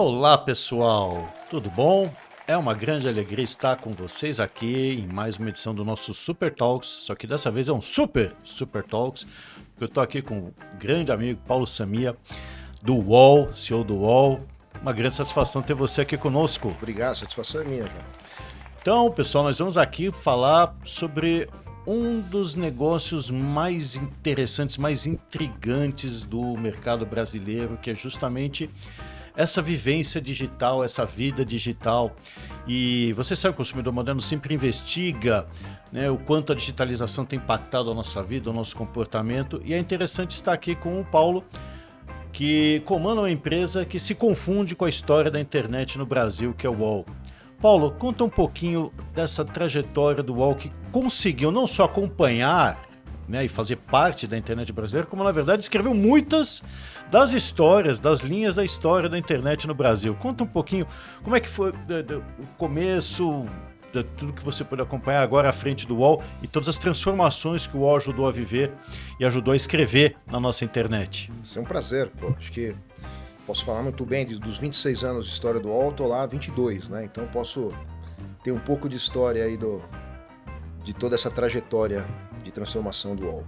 Olá, pessoal, tudo bom? É uma grande alegria estar com vocês aqui em mais uma edição do nosso Super Talks, só que dessa vez é um Super Talks, porque eu estou aqui com o grande amigo Paulo Samia, do UOL, CEO do UOL. Uma grande satisfação ter você aqui conosco. Obrigado, a satisfação é minha, cara. Então, pessoal, nós vamos aqui falar sobre um dos negócios mais interessantes, mais intrigantes do mercado brasileiro, que é justamente essa vivência digital, essa vida digital. E você sabe, o consumidor moderno sempre investiga, né, o quanto a digitalização tem impactado a nossa vida, o nosso comportamento. E é interessante estar aqui com o Paulo, que comanda uma empresa que se confunde com a história da internet no Brasil, que é o UOL. Paulo, conta um pouquinho dessa trajetória do UOL que conseguiu não só acompanhar, né, e fazer parte da internet brasileira, como na verdade escreveu muitas das histórias, das linhas da história da internet no Brasil. Conta um pouquinho como é que foi o começo, de tudo que você pôde acompanhar agora à frente do UOL e todas as transformações que o UOL ajudou a viver e ajudou a escrever na nossa internet. Isso é um prazer, pô. Acho que posso falar muito bem dos 26 anos de história do UOL, tô lá há 22, né? Então posso ter um pouco de história aí de toda essa trajetória de transformação do UOL.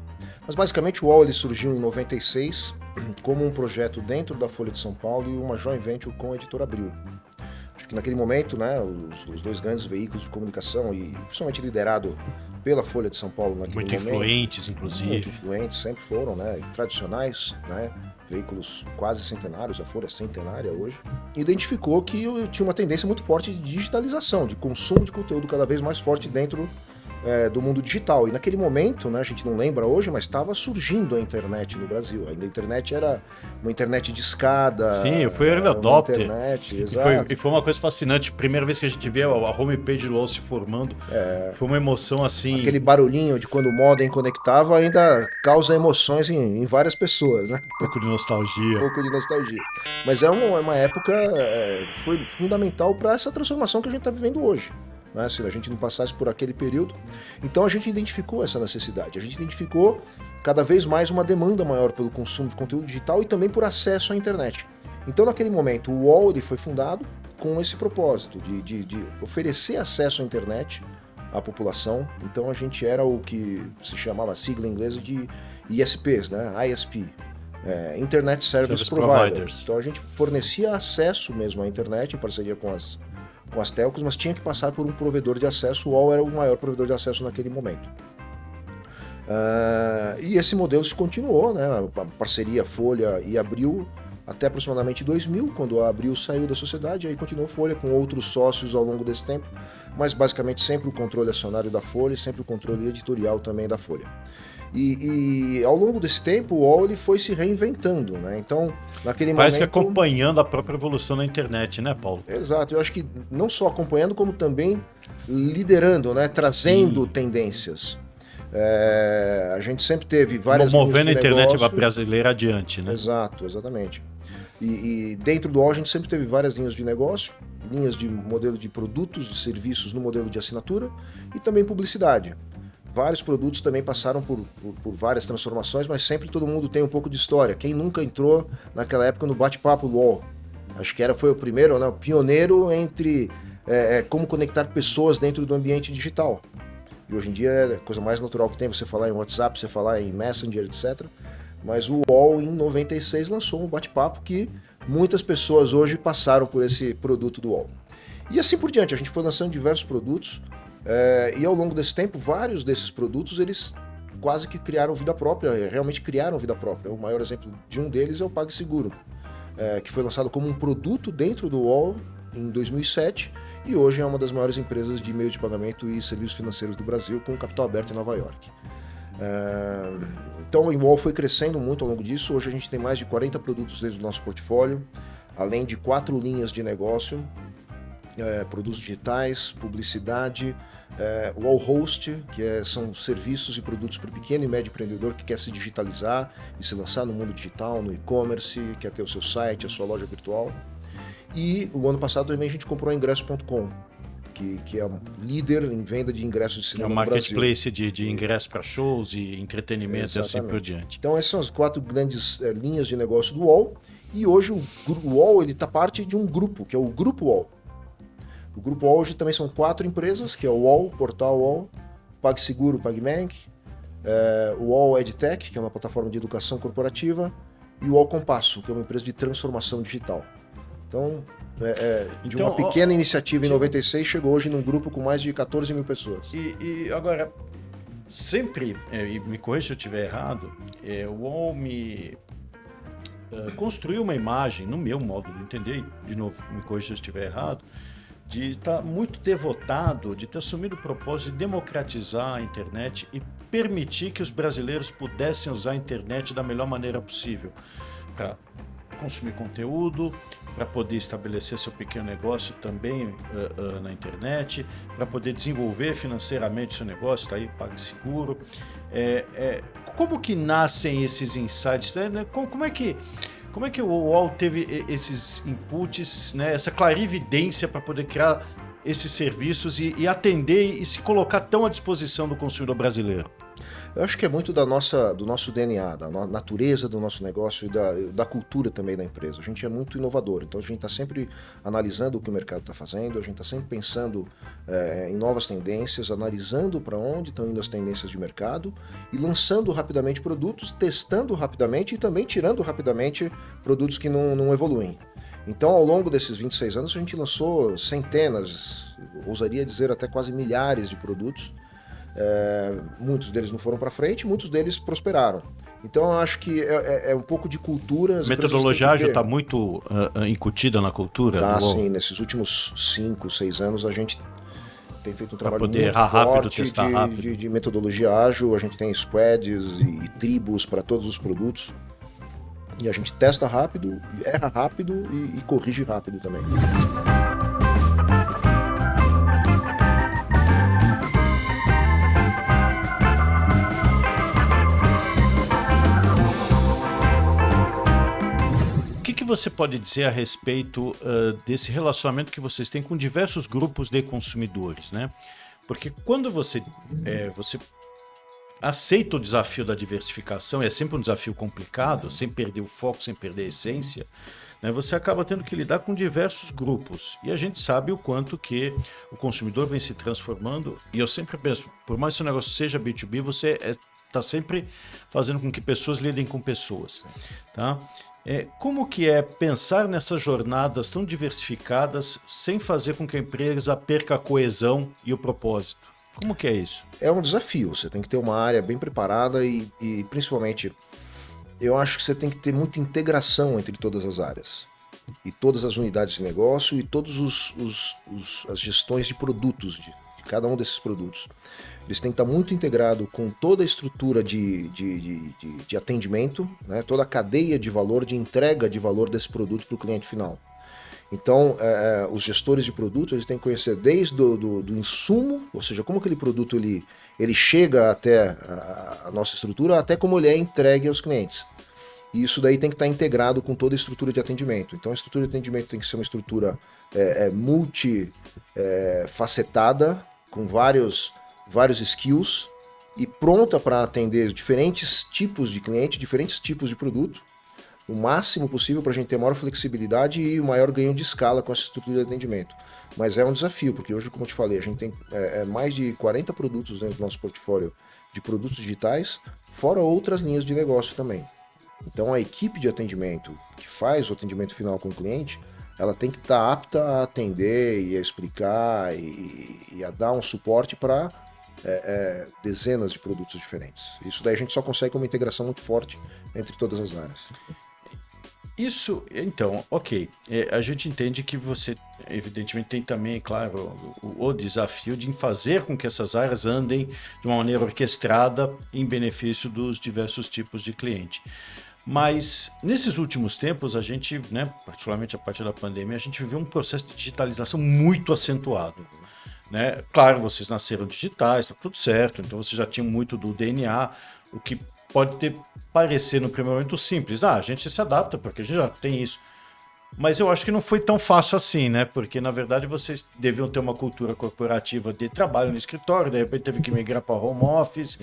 Mas basicamente o UOL ele surgiu em 96 como um projeto dentro da Folha de São Paulo e uma joint venture com a Editora Abril. Acho que naquele momento, né, os dois grandes veículos de comunicação e principalmente liderado pela Folha de São Paulo naquele muito momento. Influentes, inclusive. Muito influentes, sempre foram, né, tradicionais, né, veículos quase centenários, a Folha é centenária hoje, identificou que tinha uma tendência muito forte de digitalização, de consumo de conteúdo cada vez mais forte dentro do mundo digital. E naquele momento, né, a gente não lembra hoje, mas estava surgindo a internet no Brasil. Ainda a internet era uma internet de escada. Sim, eu fui early adopter. Internet, exato. E foi uma coisa fascinante. Primeira vez que a gente vê a homepage do UOL se formando, foi uma emoção assim. Aquele barulhinho de quando o modem conectava ainda causa emoções em várias pessoas, né? Um pouco de nostalgia. Um pouco de nostalgia. Mas é uma época, foi fundamental para essa transformação que a gente está vivendo hoje. Né? Se a gente não passasse por aquele período. Então a gente identificou essa necessidade. A gente identificou cada vez mais uma demanda maior pelo consumo de conteúdo digital e também por acesso à internet. Então naquele momento o UOL ele foi fundado com esse propósito de oferecer acesso à internet à população. Então a gente era o que se chamava a sigla inglesa de ISPs, né? ISP. Internet Service Providers. Então a gente fornecia acesso mesmo à internet em parceria com as telcos, mas tinha que passar por um provedor de acesso. O UOL era o maior provedor de acesso naquele momento. E esse modelo se continuou, né? A parceria Folha e Abril até aproximadamente 2000, quando a Abril saiu da sociedade, aí continuou Folha com outros sócios ao longo desse tempo, mas basicamente sempre o controle acionário da Folha e sempre o controle editorial também da Folha. E ao longo desse tempo o UOL ele foi se reinventando, né? Então, naquele Parece momento... que acompanhando a própria evolução da internet, né, Paulo? Exato, eu acho que não só acompanhando, como também liderando, né? Trazendo Sim. Tendências. A gente sempre teve várias movendo a internet negócio. brasileira adiante, né? Exato, exatamente. E dentro do UOL a gente sempre teve várias linhas de negócio, linhas de modelo de produtos e serviços no modelo de assinatura e também publicidade. Vários produtos também passaram por várias transformações, mas sempre todo mundo tem um pouco de história. Quem nunca entrou naquela época no bate-papo do UOL? Acho que foi o primeiro, né, o pioneiro entre como conectar pessoas dentro do ambiente digital. E hoje em dia é a coisa mais natural que tem você falar em WhatsApp, você falar em Messenger, etc. Mas o UOL em 96 lançou um bate-papo que muitas pessoas hoje passaram por esse produto do UOL. E assim por diante, a gente foi lançando diversos produtos. E ao longo desse tempo, vários desses produtos, eles quase que criaram vida própria, realmente criaram vida própria. O maior exemplo de um deles é o PagSeguro, que foi lançado como um produto dentro do UOL em 2007 e hoje é uma das maiores empresas de meio de pagamento e serviços financeiros do Brasil, com capital aberto em Nova York. Então o UOL foi crescendo muito ao longo disso. Hoje a gente tem mais de 40 produtos dentro do nosso portfólio, além de 4 linhas de negócio. Produtos digitais, publicidade, o All Host, que são serviços e produtos para o pequeno e médio empreendedor que quer se digitalizar e se lançar no mundo digital, no e-commerce, quer ter o seu site, a sua loja virtual. E o ano passado também a gente comprou a Ingresso.com, que é um líder em venda de ingressos de cinema no Brasil. É um marketplace de ingressos para shows e entretenimento. Exatamente. E assim por diante. Então essas são as 4 grandes linhas de negócio do UOL. E hoje o UOL está parte de um grupo, que é o Grupo UOL. O Grupo UOL hoje também são 4 empresas, que é o UOL, Portal UOL, PagSeguro, PagBank, o UOL EdTech, que é uma plataforma de educação corporativa, e o UOL Compasso, que é uma empresa de transformação digital. Então, de uma pequena iniciativa em 96, chegou hoje num grupo com mais de 14 mil pessoas. E agora, sempre, e me corrija se eu estiver errado, o UOL construiu uma imagem, no meu modo de entender, de novo, me corrija se eu estiver errado, de estar muito devotado, de ter assumido o propósito de democratizar a internet e permitir que os brasileiros pudessem usar a internet da melhor maneira possível para consumir conteúdo, para poder estabelecer seu pequeno negócio também na internet, para poder desenvolver financeiramente seu negócio, está aí, PagSeguro. Como que nascem esses insights? Né? Como é que o UOL teve esses inputs, né, essa clarividência para poder criar esses serviços e atender e se colocar tão à disposição do consumidor brasileiro? Eu acho que é muito do nosso DNA, da natureza do nosso negócio e da cultura também da empresa. A gente é muito inovador, então a gente está sempre analisando o que o mercado está fazendo, a gente está sempre pensando em novas tendências, analisando para onde estão indo as tendências de mercado e lançando rapidamente produtos, testando rapidamente e também tirando rapidamente produtos que não evoluem. Então, ao longo desses 26 anos, a gente lançou centenas, ousaria dizer até quase milhares de produtos. Muitos deles não foram para frente, muitos deles prosperaram. Então eu acho que é um pouco de cultura. A metodologia ágil está muito incutida na cultura? Tá, sim. Nesses últimos 5, 6 anos a gente tem feito um trabalho poder muito errar rápido, forte testar rápido. de metodologia ágil. A gente tem squads e tribos para todos os produtos. E a gente testa rápido, erra rápido e corrige rápido também. O que você pode dizer a respeito desse relacionamento que vocês têm com diversos grupos de consumidores, né? Porque quando você aceita o desafio da diversificação, é sempre um desafio complicado, sem perder o foco, sem perder a essência, né? Você acaba tendo que lidar com diversos grupos. E a gente sabe o quanto que o consumidor vem se transformando. E eu sempre penso, por mais que o negócio seja B2B, você está sempre fazendo com que pessoas lidem com pessoas, tá? Como que é pensar nessas jornadas tão diversificadas sem fazer com que a empresa perca a coesão e o propósito? Como que é isso? É um desafio, você tem que ter uma área bem preparada e principalmente, eu acho que você tem que ter muita integração entre todas as áreas. E todas as unidades de negócio e todas as gestões de produtos, de cada um desses produtos. Eles têm que estar muito integrados com toda a estrutura de atendimento, né? Toda a cadeia de valor, de entrega de valor desse produto para o cliente final. Então, os gestores de produto eles têm que conhecer desde do insumo, ou seja, como aquele produto ele chega até a nossa estrutura, até como ele é entregue aos clientes. E isso daí tem que estar integrado com toda a estrutura de atendimento. Então, a estrutura de atendimento tem que ser uma estrutura multifacetada, com vários skills e pronta para atender diferentes tipos de cliente, diferentes tipos de produto, o máximo possível para a gente ter maior flexibilidade e o maior ganho de escala com essa estrutura de atendimento. Mas é um desafio, porque hoje, como eu te falei, a gente tem mais de 40 produtos dentro do nosso portfólio de produtos digitais, fora outras linhas de negócio também. Então a equipe de atendimento que faz o atendimento final com o cliente, ela tem que estar apta a atender e a explicar e a dar um suporte para dezenas de produtos diferentes. Isso daí a gente só consegue com uma integração muito forte entre todas as áreas. Isso, então, ok. A gente entende que você, evidentemente, tem também, claro, o desafio de fazer com que essas áreas andem de uma maneira orquestrada em benefício dos diversos tipos de cliente. Mas, nesses últimos tempos, a gente, né, particularmente a partir da pandemia, a gente viveu um processo de digitalização muito acentuado. Né? Claro, vocês nasceram digitais, está tudo certo, então vocês já tinham muito do DNA, o que pode parecer no primeiro momento simples. A gente se adapta porque a gente já tem isso. Mas eu acho que não foi tão fácil assim, né? Porque, na verdade, vocês deviam ter uma cultura corporativa de trabalho no escritório, de repente teve que migrar para home office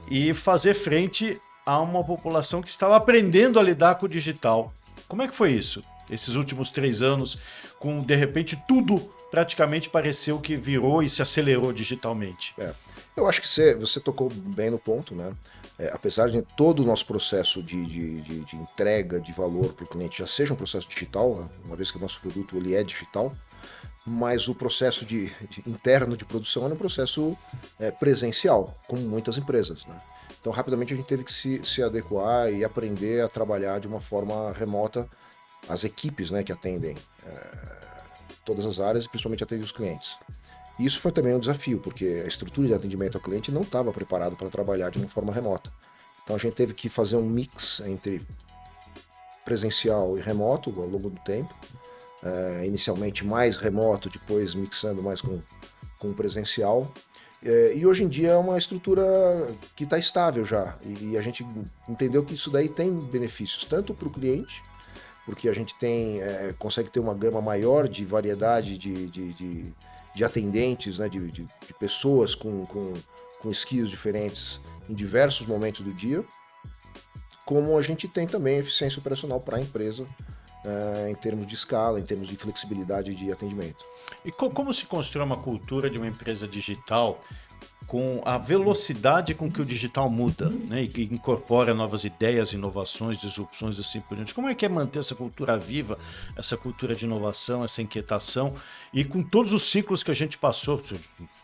e fazer frente a uma população que estava aprendendo a lidar com o digital. Como é que foi isso? Esses últimos 3 anos, com de repente tudo praticamente pareceu que virou e se acelerou digitalmente. Eu acho que você tocou bem no ponto, né? Apesar de todo o nosso processo de entrega de valor para o cliente já seja um processo digital, uma vez que o nosso produto ele é digital, mas o processo interno de produção é um processo presencial, como muitas empresas, né? Então, rapidamente a gente teve que se adequar e aprender a trabalhar de uma forma remota as equipes, né, que atendem todas as áreas e principalmente atendem os clientes. E isso foi também um desafio, porque a estrutura de atendimento ao cliente não estava preparada para trabalhar de uma forma remota. Então a gente teve que fazer um mix entre presencial e remoto ao longo do tempo. Inicialmente mais remoto, depois mixando mais com presencial. E hoje em dia é uma estrutura que está estável já. E a gente entendeu que isso daí tem benefícios, tanto para o cliente, porque a gente consegue ter uma gama maior de variedade de atendentes, né, de pessoas com skills diferentes em diversos momentos do dia, como a gente tem também eficiência operacional para a empresa, em termos de escala, em termos de flexibilidade de atendimento. E como se constrói uma cultura de uma empresa digital com a velocidade com que o digital muda, né, e que incorpora novas ideias, inovações, disrupções e assim por diante? Como é que é manter essa cultura viva, essa cultura de inovação, essa inquietação, e com todos os ciclos que a gente passou,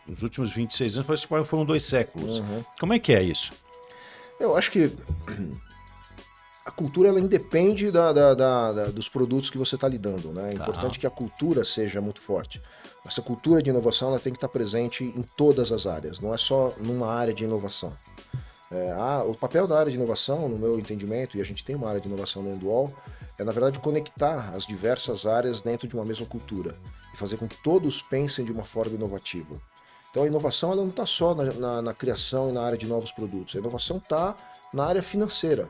nos últimos 26 anos, parece que foram 2 séculos. Como é que é isso? Eu acho que a cultura ela independe dos produtos que você está lidando, né? É importante que a cultura seja muito forte. Essa cultura de inovação ela tem que estar presente em todas as áreas, não é só numa área de inovação. O papel da área de inovação, no meu entendimento, e a gente tem uma área de inovação dentro do UOL, é na verdade conectar as diversas áreas dentro de uma mesma cultura e fazer com que todos pensem de uma forma inovativa. Então a inovação ela não está só na criação e na área de novos produtos, a inovação está na área financeira.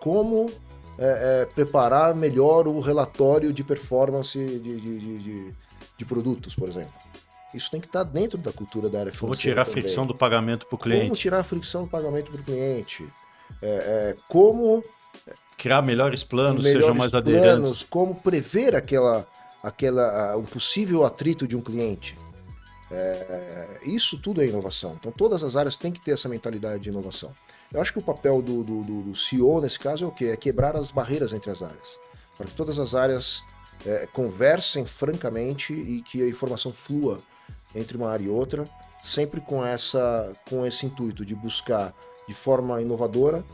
Como preparar melhor o relatório de performance de produtos, por exemplo. Isso tem que estar dentro da cultura da área financeira. Como tirar a fricção do pagamento para o cliente. Como tirar a fricção do pagamento para o cliente. Como criar melhores planos, sejam mais aderentes. Como prever um possível atrito de um cliente. Isso tudo é inovação. Então todas as áreas têm que ter essa mentalidade de inovação. Eu acho que o papel do CEO nesse caso é o quê? É quebrar as barreiras entre as áreas. Para que todas as áreas conversem francamente e que a informação flua entre uma área e outra, sempre com esse intuito de buscar de forma inovadora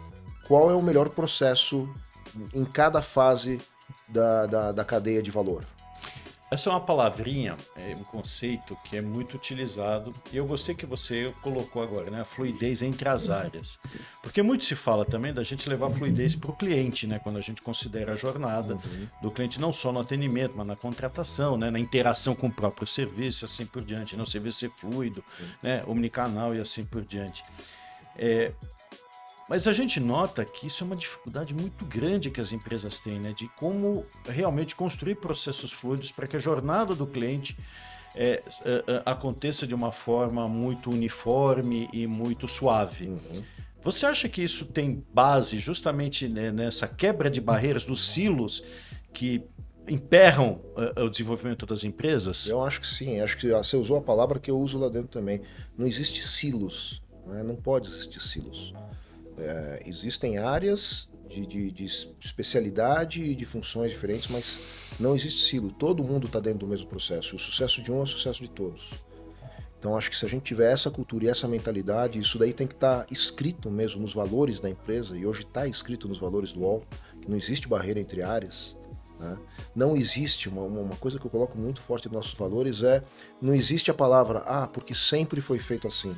qual é o melhor processo em cada fase da cadeia de valor. Essa é uma palavrinha, um conceito que é muito utilizado, e eu gostei que você colocou agora, né? A fluidez entre as áreas. Porque muito se fala também da gente levar fluidez para o cliente, né? Quando a gente considera a jornada do cliente, não só no atendimento, mas na contratação, né? Na interação com o próprio serviço, assim por diante, né? O serviço ser fluido, né? Omnicanal e assim por diante. Mas a gente nota que isso é uma dificuldade muito grande que as empresas têm, né? De como realmente construir processos fluidos para que a jornada do cliente aconteça de uma forma muito uniforme e muito suave. Você acha que isso tem base justamente, né, nessa quebra de barreiras, dos silos que emperram o desenvolvimento das empresas? Eu acho que sim. Acho que você usou a palavra que eu uso lá dentro também. Não existe silos, né? Não pode existir silos. Existem áreas de especialidade e de funções diferentes, mas não existe silo. Todo mundo está dentro do mesmo processo. O sucesso de um é o sucesso de todos. Então acho que se a gente tiver essa cultura e essa mentalidade, isso daí tem que estar escrito mesmo nos valores da empresa, e hoje está escrito nos valores do UOL, que não existe barreira entre áreas. Né? Não existe, uma coisa que eu coloco muito forte nos nossos valores não existe a palavra, porque sempre foi feito assim.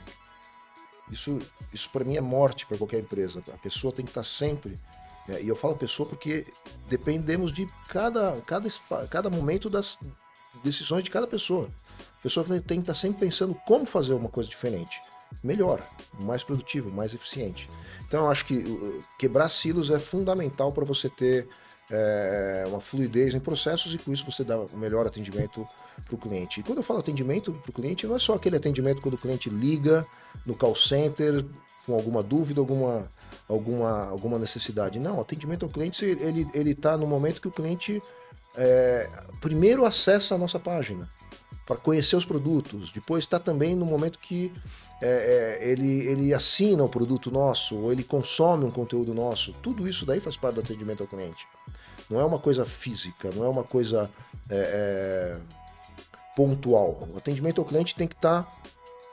Isso para mim é morte para qualquer empresa. A pessoa tem que estar sempre... E eu falo pessoa porque dependemos de cada momento das decisões de cada pessoa. A pessoa tem que estar sempre pensando como fazer uma coisa diferente. Melhor, mais produtivo, mais eficiente. Então eu acho que quebrar silos é fundamental para você ter uma fluidez em processos e com isso você dá um melhor atendimento para o cliente. E quando eu falo atendimento para o cliente, não é só aquele atendimento quando o cliente liga no call center com alguma dúvida, alguma necessidade. Não, atendimento ao cliente, ele está no momento que o cliente primeiro acessa a nossa página para conhecer os produtos, depois está também no momento que ele assina o produto nosso, ou ele consome um conteúdo nosso. Tudo isso daí faz parte do atendimento ao cliente. Não é uma coisa física, não é uma coisa pontual. O atendimento ao cliente tem que estar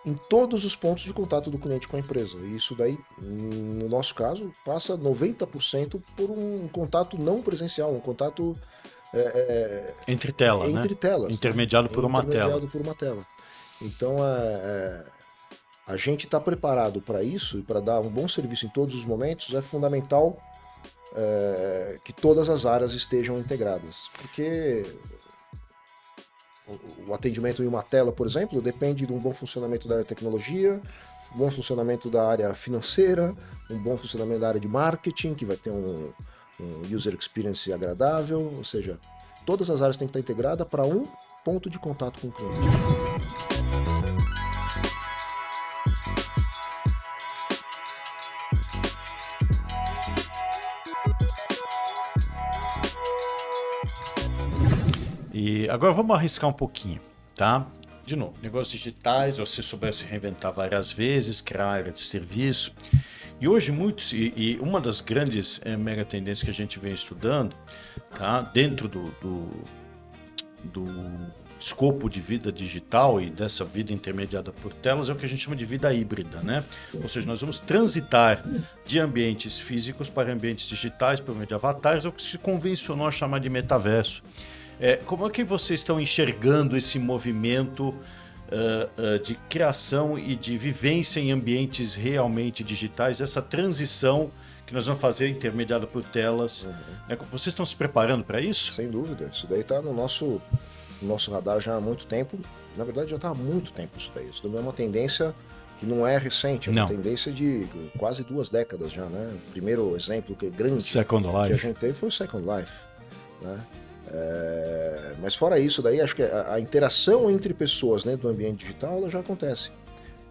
em todos os pontos de contato do cliente com a empresa. E isso daí, no nosso caso, passa 90% por um contato não presencial, um contato entre telas, intermediado por uma tela. Então, a gente está preparado para isso e para dar um bom serviço em todos os momentos. É fundamental que todas as áreas estejam integradas, porque o atendimento em uma tela, por exemplo, depende de um bom funcionamento da área de tecnologia, um bom funcionamento da área financeira, um bom funcionamento da área de marketing, que vai ter um user experience agradável, ou seja, todas as áreas têm que estar integradas para um ponto de contato com o cliente. E agora vamos arriscar um pouquinho, tá? De novo, negócios digitais, você soubesse reinventar várias vezes, criar área de serviço. E hoje muitos, e uma das grandes mega tendências que a gente vem estudando, tá? Dentro do escopo de vida digital e dessa vida intermediada por telas, é o que a gente chama de vida híbrida, né? Ou seja, nós vamos transitar de ambientes físicos para ambientes digitais por meio de avatares, é o que se convencionou a chamar de metaverso. Como é que vocês estão enxergando esse movimento de criação e de vivência em ambientes realmente digitais, essa transição que nós vamos fazer intermediada por telas? Vocês estão se preparando para isso? Sem dúvida, isso daí está no nosso radar já há muito tempo. Na verdade, já está há muito tempo isso daí. Isso daí é uma tendência que não é recente, é uma tendência de quase 2 décadas já, né? O primeiro exemplo grande Second Life que a gente teve foi o Second Life, né? Mas fora isso daí, acho que a interação entre pessoas dentro do ambiente digital ela já acontece.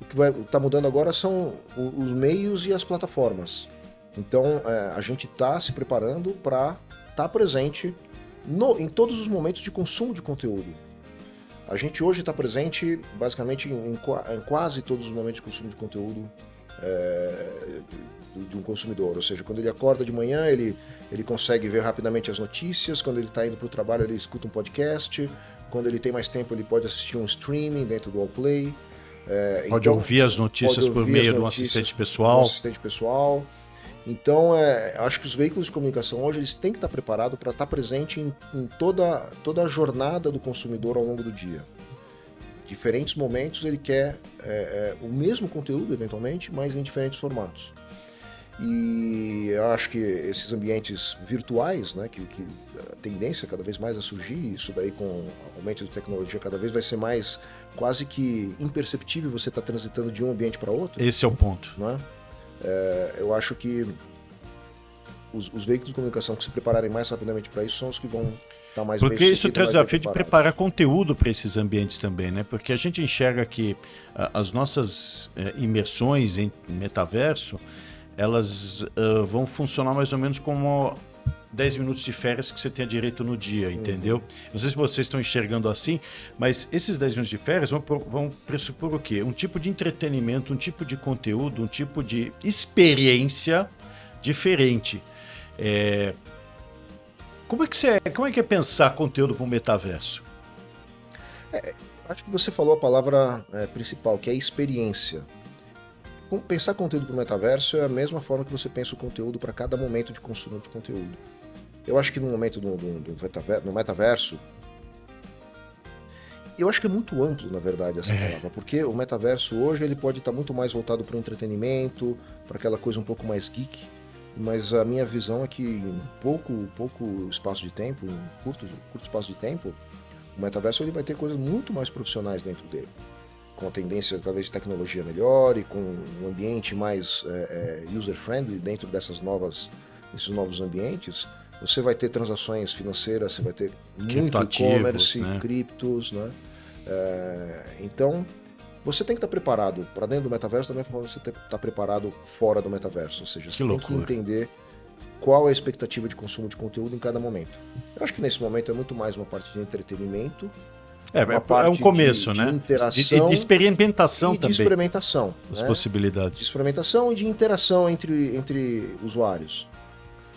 O que está mudando agora são os meios e as plataformas. Então a gente está se preparando para estar presente em todos os momentos de consumo de conteúdo. A gente hoje está presente basicamente em quase todos os momentos de consumo de conteúdo de um consumidor, ou seja, quando ele acorda de manhã ele consegue ver rapidamente as notícias, quando ele está indo para o trabalho ele escuta um podcast, quando ele tem mais tempo ele pode assistir um streaming dentro do Allplay, pode ouvir as notícias por meio de um assistente pessoal. Então, acho que os veículos de comunicação hoje eles têm que estar preparados para estar presente em toda a jornada do consumidor ao longo do dia. Diferentes momentos ele quer o mesmo conteúdo, eventualmente, mas em diferentes formatos. E eu acho que esses ambientes virtuais, né, que a tendência cada vez mais a surgir, isso daí com o aumento de tecnologia cada vez vai ser mais quase que imperceptível você estar transitando de um ambiente para outro. Esse é o ponto. Não é? Eu acho que os veículos de comunicação que se prepararem mais rapidamente para isso são os que vão estar mais bem Porque isso traz o desafio de preparar conteúdo para esses ambientes também, né? Porque a gente enxerga que as nossas imersões em metaverso, elas vão funcionar mais ou menos como 10 minutos de férias que você tem direito no dia, entendeu? Não sei se vocês estão enxergando assim, mas esses 10 minutos de férias vão pressupor o quê? Um tipo de entretenimento, um tipo de conteúdo, um tipo de experiência diferente. Como é que é pensar conteúdo para o metaverso? Acho que você falou a palavra principal, que é experiência. Pensar conteúdo para o metaverso é a mesma forma que você pensa o conteúdo para cada momento de consumo de conteúdo. Eu acho que no momento no metaverso, eu acho que é muito amplo, na verdade, essa palavra, porque o metaverso hoje ele pode estar muito mais voltado para o entretenimento, para aquela coisa um pouco mais geek, mas a minha visão é que em pouco espaço de tempo, em curto espaço de tempo, o metaverso ele vai ter coisas muito mais profissionais dentro dele, com a tendência talvez de tecnologia melhor e com um ambiente mais user-friendly dentro desses novos ambientes. você vai ter transações financeiras, você vai ter muito Criptoativos, e-commerce, né? criptos, né? Então, você tem que estar preparado para dentro do metaverso, também para você estar preparado fora do metaverso. Ou seja, você tem que entender qual é a expectativa de consumo de conteúdo em cada momento. Eu acho que nesse momento é muito mais uma parte de entretenimento, uma parte um começo, de né? interação de experimentação e também. de experimentação. As né? possibilidades. De experimentação e de interação entre usuários.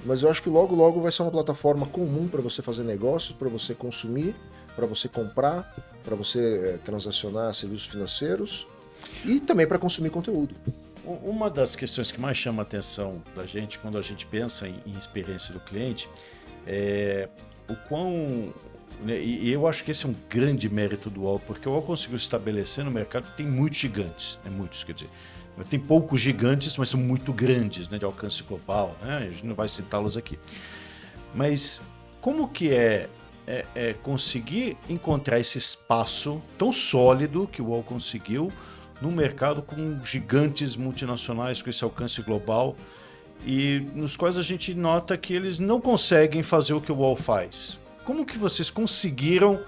Mas eu acho que logo, logo vai ser uma plataforma comum para você fazer negócios, para você consumir, para você comprar, para você transacionar serviços financeiros e também para consumir conteúdo. Uma das questões que mais chama a atenção da gente quando a gente pensa em experiência do cliente é o quão... Né, e eu acho que esse é um grande mérito do UOL, porque o UOL conseguiu estabelecer no mercado que tem muitos gigantes, né, muitos, quer dizer, tem poucos gigantes, mas são muito grandes, né, de alcance global, né, a gente não vai citá-los aqui. Mas como que é conseguir encontrar esse espaço tão sólido que o UOL conseguiu num mercado com gigantes multinacionais com esse alcance global e nos quais a gente nota que eles não conseguem fazer o que o UOL faz? Como que vocês conseguiram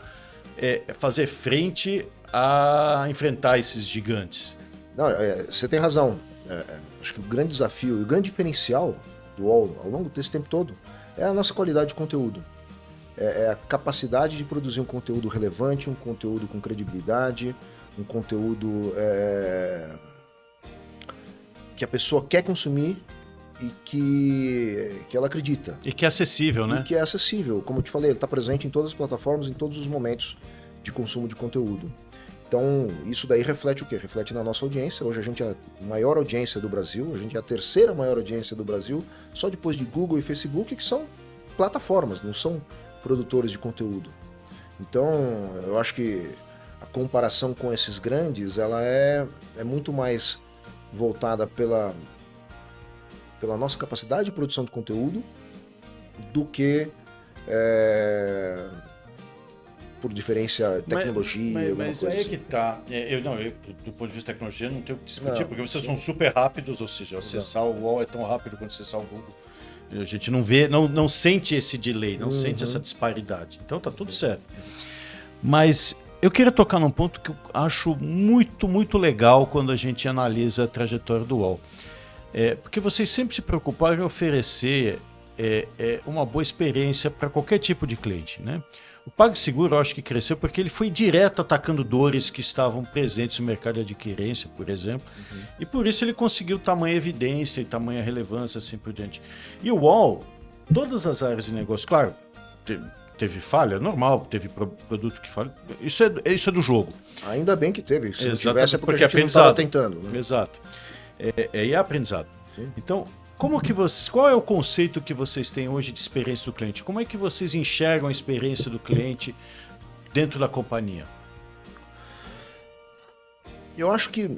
fazer frente a enfrentar esses gigantes? Não, você tem razão. Acho que o grande desafio e o grande diferencial do UOL ao longo desse tempo todo é a nossa qualidade de conteúdo. É a capacidade de produzir um conteúdo relevante, um conteúdo com credibilidade, um conteúdo que a pessoa quer consumir e que ela acredita. E que é acessível, né? E que é acessível. Como eu te falei, ele está presente em todas as plataformas, em todos os momentos de consumo de conteúdo. Então, isso daí reflete o quê? Reflete na nossa audiência. Hoje a gente é a maior audiência do Brasil, a gente é a terceira maior audiência do Brasil, só depois de Google e Facebook, que são plataformas, não são produtores de conteúdo. Então, eu acho que a comparação com esses grandes, ela é muito mais voltada pela nossa capacidade de produção de conteúdo do que por diferença tecnologia. Mas aí é que tá. Eu, do ponto de vista de tecnologia, não tenho o que discutir, porque vocês são super rápidos, ou seja, acessar o UOL é tão rápido quanto acessar o Google. A gente não vê, não sente esse delay, não sente essa disparidade. Então tá tudo certo. Mas eu queria tocar num ponto que eu acho muito, muito legal quando a gente analisa a trajetória do UOL. Porque vocês sempre se preocuparam em oferecer uma boa experiência para qualquer tipo de cliente, né? O PagSeguro eu acho que cresceu porque ele foi direto atacando dores que estavam presentes no mercado de adquirência, por exemplo, e por isso ele conseguiu tamanha evidência e tamanha relevância, assim por diante. E o UOL, todas as áreas de negócio, claro, teve falha, normal, teve produto que falha, isso é do jogo. Ainda bem que teve, se Exatamente, não tivesse é porque a gente não aprendizado. estava tentando. Né? Exato. É aprendizado. Sim. Então, qual é o conceito que vocês têm hoje de experiência do cliente? Como é que vocês enxergam a experiência do cliente dentro da companhia? Eu acho que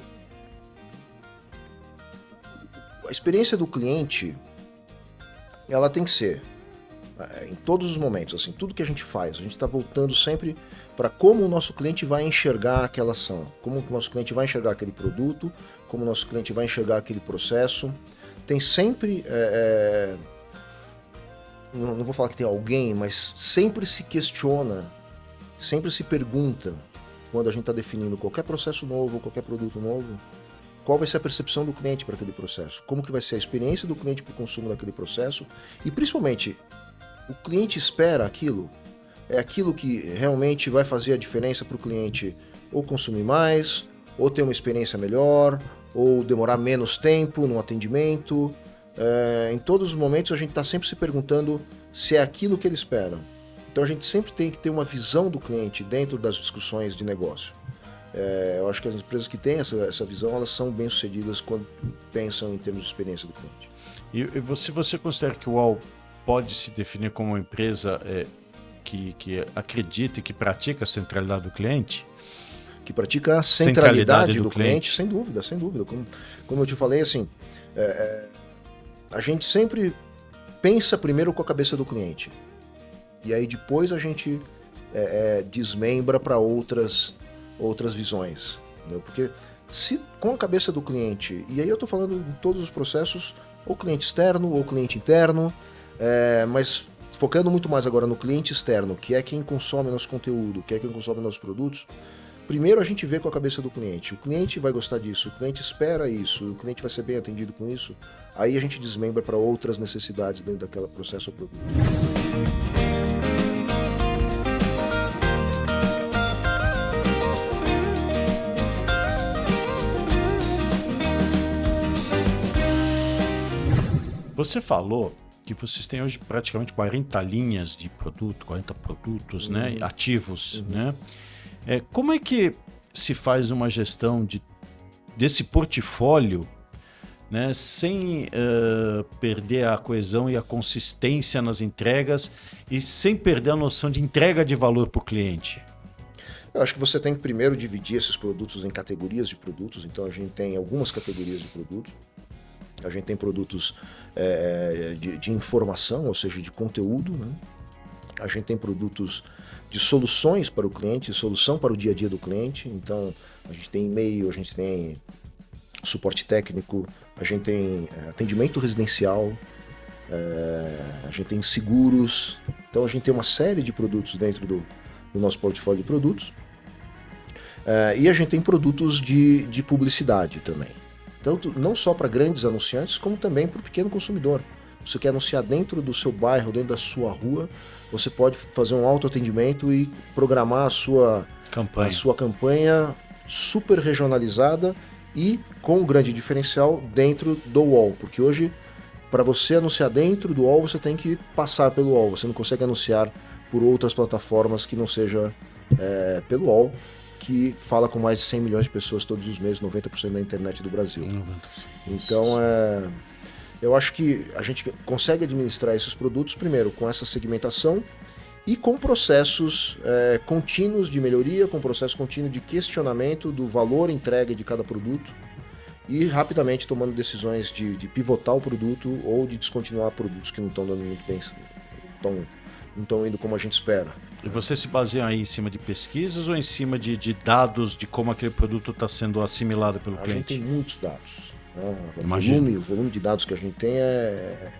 a experiência do cliente, ela tem que ser em todos os momentos, assim, tudo que a gente faz, a gente está voltando sempre para como o nosso cliente vai enxergar aquela ação, como o nosso cliente vai enxergar aquele produto, como o nosso cliente vai enxergar aquele processo. Tem sempre, não vou falar que tem alguém, mas sempre se questiona, sempre se pergunta, quando a gente está definindo qualquer processo novo, qualquer produto novo, qual vai ser a percepção do cliente para aquele processo, como que vai ser a experiência do cliente para o consumo daquele processo e principalmente, o cliente espera aquilo, é aquilo que realmente vai fazer a diferença para o cliente ou consumir mais, ou ter uma experiência melhor, ou demorar menos tempo no atendimento. Em todos os momentos a gente está sempre se perguntando se é aquilo que ele espera. Então a gente sempre tem que ter uma visão do cliente dentro das discussões de negócio. Eu acho que as empresas que têm essa visão, elas são bem-sucedidas quando pensam em termos de experiência do cliente. E você considera que o UOL pode se definir como uma empresa que acredita e que pratica a centralidade do cliente? Que pratica a centralidade do cliente, sem dúvida. Como eu te falei, assim, a gente sempre pensa primeiro com a cabeça do cliente. E aí depois a gente desmembra para outras visões. Entendeu? Porque se com a cabeça do cliente, e aí eu estou falando em todos os processos, ou cliente externo ou cliente interno, mas focando muito mais agora no cliente externo, que é quem consome nosso conteúdo, que é quem consome nossos produtos. Primeiro a gente vê com a cabeça do cliente. O cliente vai gostar disso, o cliente espera isso, o cliente vai ser bem atendido com isso. Aí a gente desmembra para outras necessidades dentro daquele processo ou produto. Você falou que vocês têm hoje praticamente 40 linhas de produto, 40 produtos, né, ativos, né? Como é que se faz uma gestão desse portfólio, né, sem perder a coesão e a consistência nas entregas e sem perder a noção de entrega de valor para o cliente? Eu acho que você tem que primeiro dividir esses produtos em categorias de produtos. Então a gente tem algumas categorias de produtos. A gente tem produtos de informação, ou seja, de conteúdo, né? A gente tem produtos de soluções para o cliente, solução para o dia a dia do cliente. Então, a gente tem e-mail, a gente tem suporte técnico, a gente tem atendimento residencial, a gente tem seguros. Então, a gente tem uma série de produtos dentro do nosso portfólio de produtos. E a gente tem produtos de publicidade também. Tanto não só para grandes anunciantes, como também para o pequeno consumidor. Você quer anunciar dentro do seu bairro, dentro da sua rua, você pode fazer um autoatendimento e programar a sua campanha super regionalizada e com um grande diferencial dentro do UOL. Porque hoje, para você anunciar dentro do UOL, você tem que passar pelo UOL. Você não consegue anunciar por outras plataformas que não seja pelo UOL, que fala com mais de 100 milhões de pessoas todos os meses, 90% da internet do Brasil. 90%. Então, eu acho que a gente consegue administrar esses produtos, primeiro, com essa segmentação e com processos contínuos de melhoria, com processo contínuo de questionamento do valor entregue de cada produto e rapidamente tomando decisões de pivotar o produto ou de descontinuar produtos que não estão dando muito bem, não estão indo como a gente espera. E você se baseia aí em cima de pesquisas ou em cima de dados de como aquele produto está sendo assimilado pelo cliente? A gente tem muitos dados. Imagino. O volume de dados que a gente tem é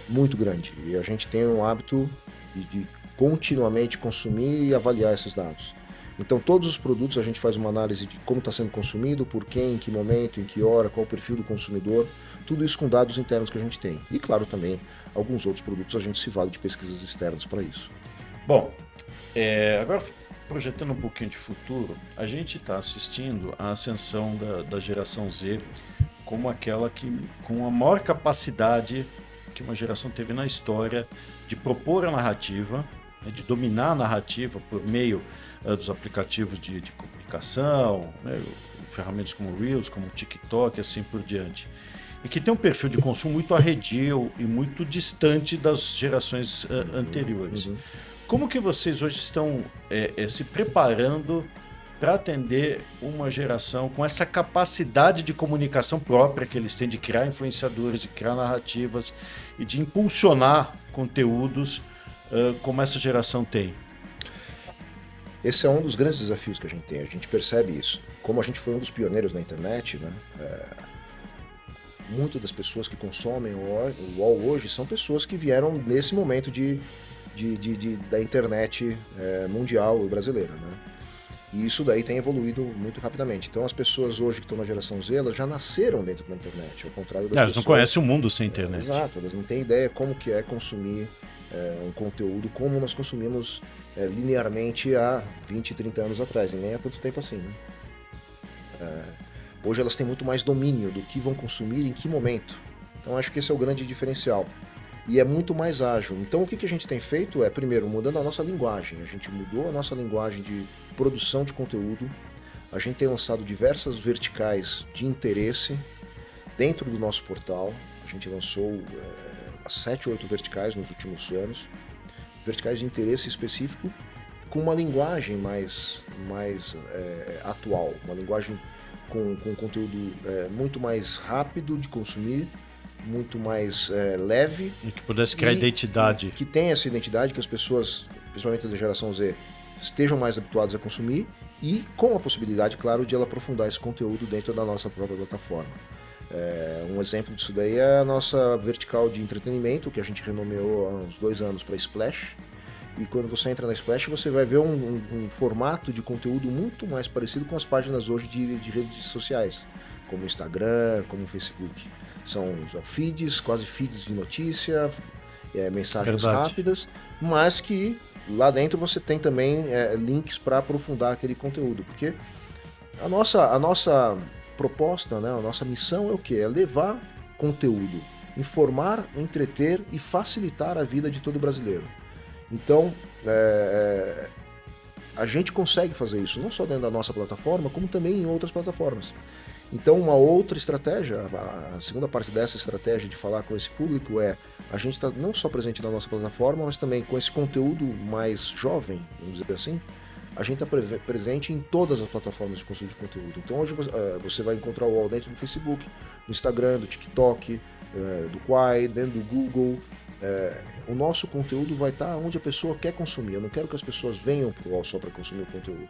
muito grande. E a gente tem um hábito de continuamente consumir e avaliar esses dados. Então, todos os produtos a gente faz uma análise de como está sendo consumido, por quem, em que momento, em que hora, qual o perfil do consumidor. Tudo isso com dados internos que a gente tem. E, claro, também, alguns outros produtos a gente se vale de pesquisas externas para isso. Bom, agora projetando um pouquinho de futuro, a gente está assistindo à ascensão da geração Z como aquela que, com a maior capacidade que uma geração teve na história de propor a narrativa, né, de dominar a narrativa por meio dos aplicativos de comunicação, né, ferramentas como Reels, como TikTok, assim por diante. E que tem um perfil de consumo muito arredio e muito distante das gerações anteriores. Uhum. Como que vocês hoje estão se preparando para atender uma geração com essa capacidade de comunicação própria que eles têm de criar influenciadores, de criar narrativas e de impulsionar conteúdos como essa geração tem? Esse é um dos grandes desafios que a gente tem, a gente percebe isso. Como a gente foi um dos pioneiros na internet, né? Muitas das pessoas que consomem o UOL hoje são pessoas que vieram nesse momento da internet mundial e brasileira, né? E isso daí tem evoluído muito rapidamente. Então as pessoas hoje que estão na geração Z, elas já nasceram dentro da internet, ao contrário das pessoas... Elas não conhecem o mundo sem internet. Exato, elas não têm ideia como que é consumir um conteúdo como nós consumimos linearmente há 20, 30 anos atrás, e nem há tanto tempo assim, né? Hoje elas têm muito mais domínio do que vão consumir, em que momento. Então acho que esse é o grande diferencial. E é muito mais ágil. Então o que a gente tem feito é, primeiro, mudando a nossa linguagem. A gente mudou a nossa linguagem de produção de conteúdo. A gente tem lançado diversas verticais de interesse dentro do nosso portal. A gente lançou 7 ou 8 verticais nos últimos anos. Verticais de interesse específico com uma linguagem mais atual. Uma linguagem com conteúdo muito mais rápido de consumir, muito mais leve. E que pudesse criar identidade. Que tenha essa identidade, que as pessoas, principalmente da geração Z, estejam mais habituadas a consumir e com a possibilidade, claro, de ela aprofundar esse conteúdo dentro da nossa própria plataforma. Um exemplo disso daí é a nossa vertical de entretenimento, que a gente renomeou há uns 2 anos para Splash. E quando você entra na Splash, você vai ver um formato de conteúdo muito mais parecido com as páginas hoje de redes sociais, como o Instagram, como o Facebook. São feeds, quase feeds de notícia, mensagens rápidas, mas que lá dentro você tem também links para aprofundar aquele conteúdo. Porque a nossa proposta, né, a nossa missão é o quê? É levar conteúdo, informar, entreter e facilitar a vida de todo brasileiro. Então, a gente consegue fazer isso, não só dentro da nossa plataforma, como também em outras plataformas. Então, uma outra estratégia, a segunda parte dessa estratégia de falar com esse público a gente está não só presente na nossa plataforma, mas também com esse conteúdo mais jovem, vamos dizer assim, a gente está presente em todas as plataformas de consumo de conteúdo. Então, hoje você vai encontrar o UOL dentro do Facebook, do Instagram, do TikTok, do Quai, dentro do Google. O nosso conteúdo vai estar onde a pessoa quer consumir. Eu não quero que as pessoas venham para o UOL só para consumir o conteúdo.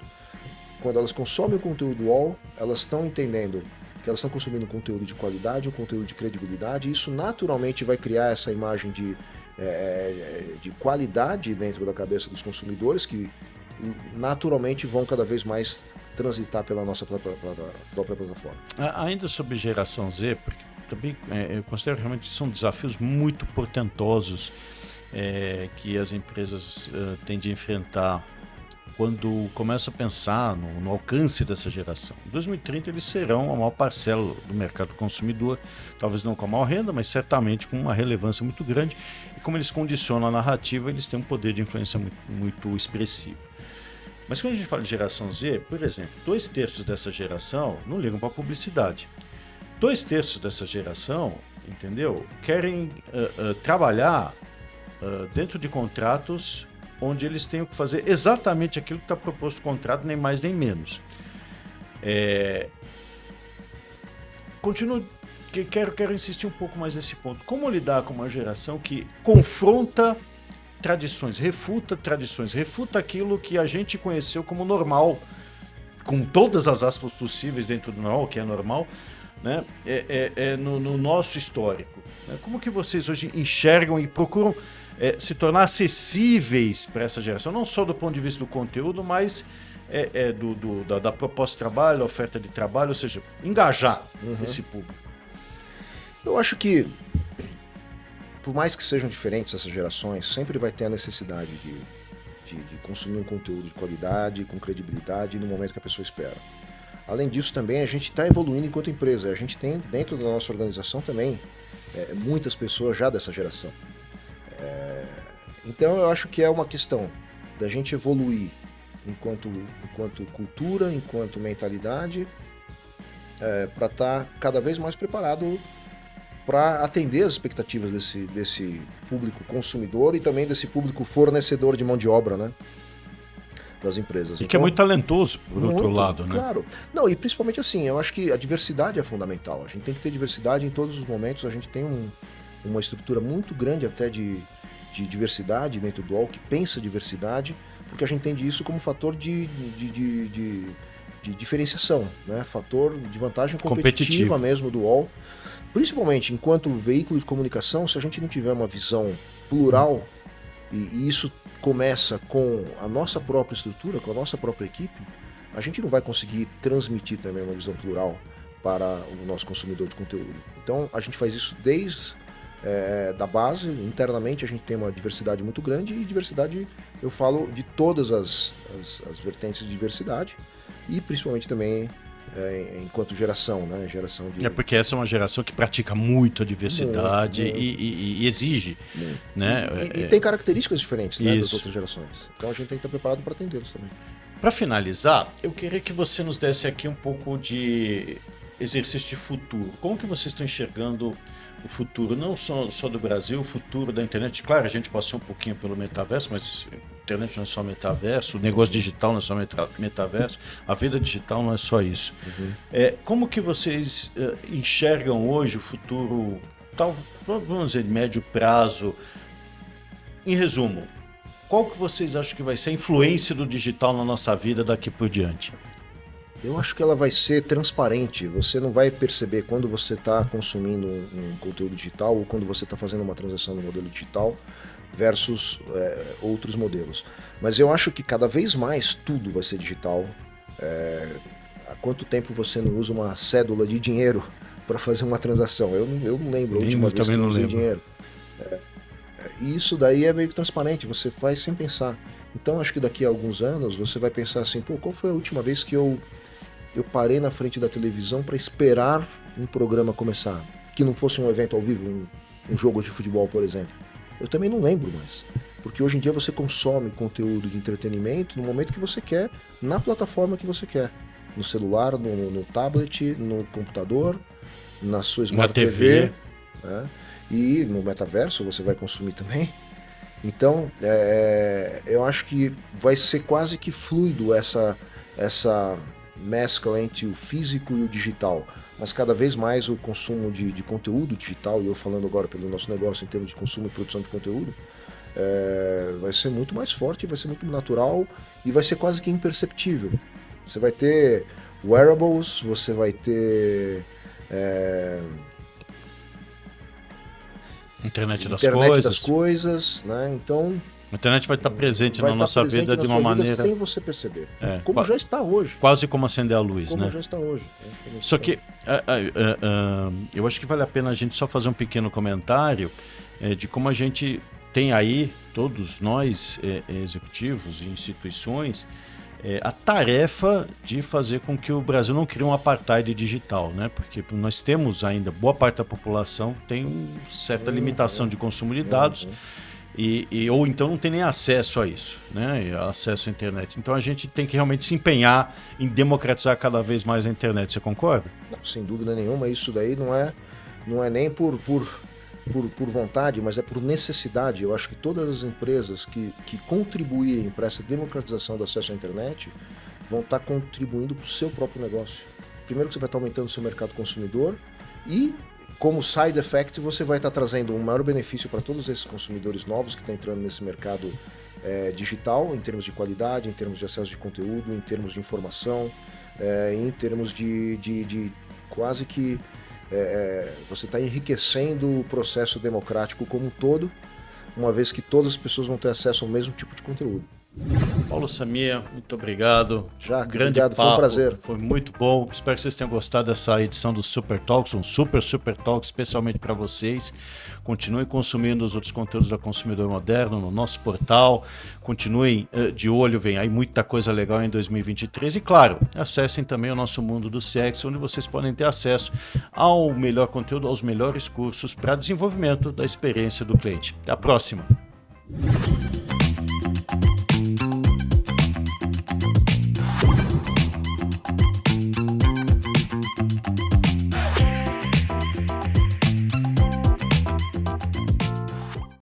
Quando elas consomem o conteúdo do UOL, elas estão entendendo que elas estão consumindo um conteúdo de qualidade, um conteúdo de credibilidade, e isso naturalmente vai criar essa imagem de qualidade dentro da cabeça dos consumidores, que naturalmente vão cada vez mais transitar pela nossa própria plataforma. Ainda sobre geração Z, porque também eu considero realmente que são desafios muito portentosos que as empresas têm de enfrentar quando começam a pensar no alcance dessa geração. Em 2030 eles serão a maior parcela do mercado consumidor, talvez não com a maior renda, mas certamente com uma relevância muito grande, e como eles condicionam a narrativa, eles têm um poder de influência muito expressivo. Mas quando a gente fala de geração Z, por exemplo, 2/3 dessa geração não ligam para a publicidade. 2/3 dessa geração, entendeu, querem trabalhar dentro de contratos onde eles tenham que fazer exatamente aquilo que está proposto no contrato, nem mais nem menos. Continuo, quero insistir um pouco mais nesse ponto. Como lidar com uma geração que confronta tradições, refuta aquilo que a gente conheceu como normal, com todas as aspas possíveis dentro do normal, que é normal, né? No nosso histórico. Né? Como que vocês hoje enxergam e procuram se tornar acessíveis para essa geração, não só do ponto de vista do conteúdo, mas da proposta de trabalho, da oferta de trabalho, ou seja, engajar esse público? Eu acho que, por mais que sejam diferentes essas gerações, sempre vai ter a necessidade de consumir um conteúdo de qualidade, com credibilidade, no momento que a pessoa espera. Além disso, também a gente está evoluindo enquanto empresa. A gente tem, dentro da nossa organização também, muitas pessoas já dessa geração. Então, eu acho que é uma questão da gente evoluir enquanto cultura, enquanto mentalidade, para estar cada vez mais preparado para atender as expectativas desse público consumidor e também desse público fornecedor de mão de obra, né, das empresas. E que é muito talentoso, por outro lado, né? Claro. Não, e principalmente assim, eu acho que a diversidade é fundamental. A gente tem que ter diversidade em todos os momentos. A gente tem uma estrutura muito grande até de diversidade dentro do UOL, que pensa diversidade, porque a gente entende isso como fator de diferenciação, né? Fator de vantagem competitiva mesmo do UOL. Principalmente enquanto veículo de comunicação, se a gente não tiver uma visão plural, e isso começa com a nossa própria estrutura, com a nossa própria equipe, a gente não vai conseguir transmitir também uma visão plural para o nosso consumidor de conteúdo. Então, a gente faz isso desde da base. Internamente a gente tem uma diversidade muito grande, e diversidade, eu falo de todas as vertentes de diversidade, e principalmente também enquanto geração, né? Geração de... porque essa é uma geração que pratica muito a diversidade muito. E exige. Muito. Né? E tem características diferentes, né, das outras gerações. Então a gente tem que estar preparado para atendê-los também. Para finalizar, eu queria que você nos desse aqui um pouco de exercício de futuro. Como que vocês estão enxergando o futuro, não só do Brasil, o futuro da internet? Claro, a gente passou um pouquinho pelo metaverso, mas a internet não é só metaverso, o negócio digital não é só metaverso, a vida digital não é só isso. Como que vocês enxergam hoje o futuro, vamos dizer, de médio prazo? Em resumo, qual que vocês acham que vai ser a influência do digital na nossa vida daqui por diante? Eu acho que ela vai ser transparente. Você não vai perceber quando você está consumindo um conteúdo digital ou quando você está fazendo uma transação no modelo digital versus outros modelos. Mas eu acho que cada vez mais tudo vai ser digital. Há quanto tempo você não usa uma cédula de dinheiro para fazer uma transação? Eu não lembro a última vez que eu usei dinheiro. E isso daí é meio que transparente, você faz sem pensar. Então acho que daqui a alguns anos você vai pensar assim, pô, qual foi a última vez que eu parei na frente da televisão para esperar um programa começar? Que não fosse um evento ao vivo, um jogo de futebol, por exemplo. Eu também não lembro mais. Porque hoje em dia você consome conteúdo de entretenimento no momento que você quer, na plataforma que você quer. No celular, no tablet, no computador, na sua Smart TV. Né? E no metaverso você vai consumir também. Então, eu acho que vai ser quase que fluido essa mescla entre o físico e o digital. Mas cada vez mais o consumo de conteúdo digital, e eu falando agora pelo nosso negócio em termos de consumo e produção de conteúdo, vai ser muito mais forte, vai ser muito natural e vai ser quase que imperceptível. Você vai ter wearables, você vai ter internet das coisas, né? Então a internet vai estar presente na nossa vida de uma maneira sem você perceber, como já está hoje. Quase como acender a luz, como né? já está hoje. Só que eu acho que vale a pena a gente só fazer um pequeno comentário de como a gente tem aí, todos nós executivos e instituições, a tarefa de fazer com que o Brasil não crie um apartheid digital, né? Porque nós temos ainda, boa parte da população tem certa limitação de consumo de dados ou então não tem nem acesso a isso, né? Acesso à internet. Então a gente tem que realmente se empenhar em democratizar cada vez mais a internet. Você concorda? Não, sem dúvida nenhuma. Isso daí não é nem por vontade, mas é por necessidade. Eu acho que todas as empresas que contribuírem para essa democratização do acesso à internet vão estar contribuindo para o seu próprio negócio. Primeiro que você vai estar aumentando o seu mercado consumidor e, como side effect, você vai estar trazendo um maior benefício para todos esses consumidores novos que estão entrando nesse mercado digital, em termos de qualidade, em termos de acesso de conteúdo, em termos de informação, em termos de quase que você está enriquecendo o processo democrático como um todo, uma vez que todas as pessoas vão ter acesso ao mesmo tipo de conteúdo. Paulo Samir, muito obrigado. Grande papo. Foi um prazer. Foi muito bom. Espero que vocês tenham gostado dessa edição do Super Talks, um super talk especialmente para vocês. Continuem consumindo os outros conteúdos da Consumidor Moderno no nosso portal. Continuem de olho, vem aí muita coisa legal em 2023. E claro, acessem também o nosso Mundo do CX, onde vocês podem ter acesso ao melhor conteúdo, aos melhores cursos para desenvolvimento da experiência do cliente. Até a próxima.